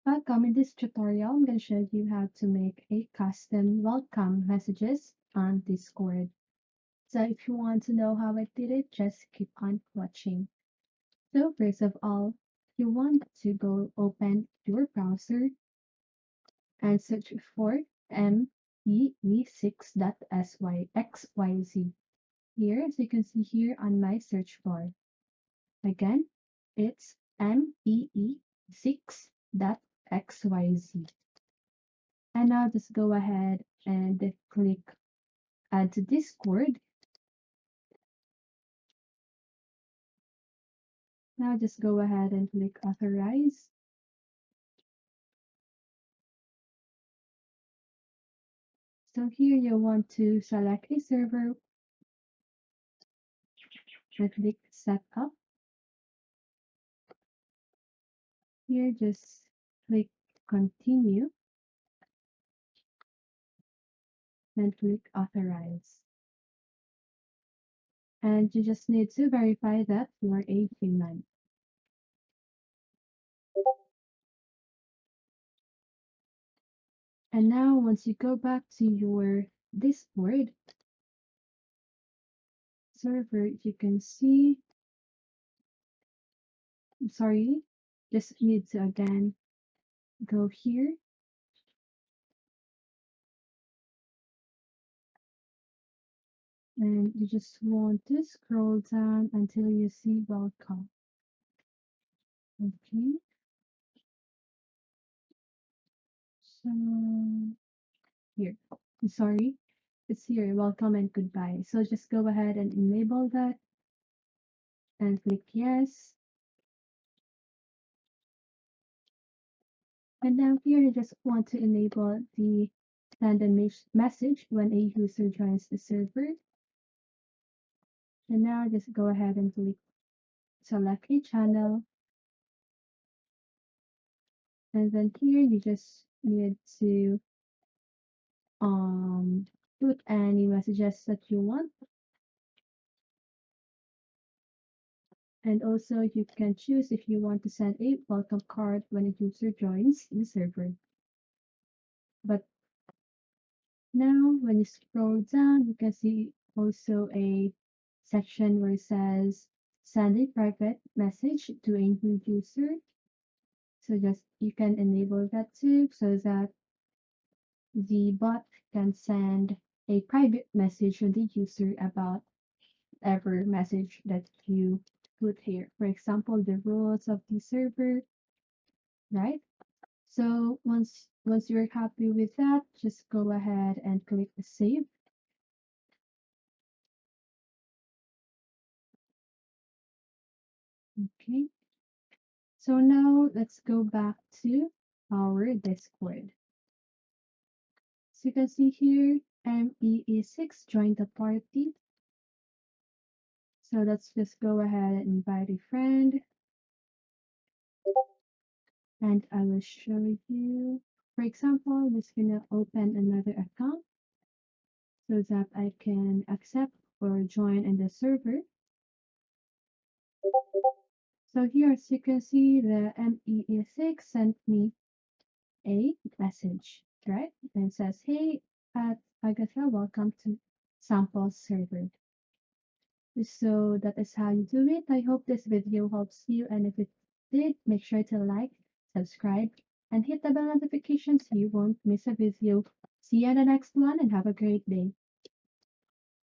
Welcome. In this tutorial, I'm going to show you how to make a custom welcome messages on Discord. So if you want to know how I did it, just keep on watching. So first of all, you want to go open your browser and search for mee6.xyz. Here, as you can see here on my search bar. Again, it's mee6.xyz. And now just go ahead and click add to Discord. Now just go ahead and click authorize. So here you want to select a server and click set up. Here just click continue and click authorize. And you just need to verify that you are a human. And now once you go back to your Discord server, you can see, sorry, just need to again go here and you just want to scroll down until you see welcome. Okay, so here, sorry, it's here, welcome and goodbye. So just go ahead and enable that and click yes. And now here you just want to enable the send a message when a user joins the server. And now just go ahead and click select a channel. And then here you just need to put any messages that you want. And also you can choose if you want to send a welcome card when a user joins the server. But now when you scroll down, you can see also a section where it says send a private message to a new user. So just you can enable that too so that the bot can send a private message to the user about every message that you put here. For example, the rules of the server, right? So once you're happy with that, just go ahead and click save. Okay. So now let's go back to our Discord. So you can see here, MEE6 joined the party. So let's just go ahead and invite a friend. And I will show you, for example, I'm just gonna open another account so that I can accept or join in the server. So here, as you can see, the MEE6 sent me a message, right? And it says, hey, Agatha, welcome to sample server. So that is how you do it. I hope this video helps you. And if it did, make sure to like, subscribe, and hit the bell notification so you won't miss a video. See you in the next one and have a great day.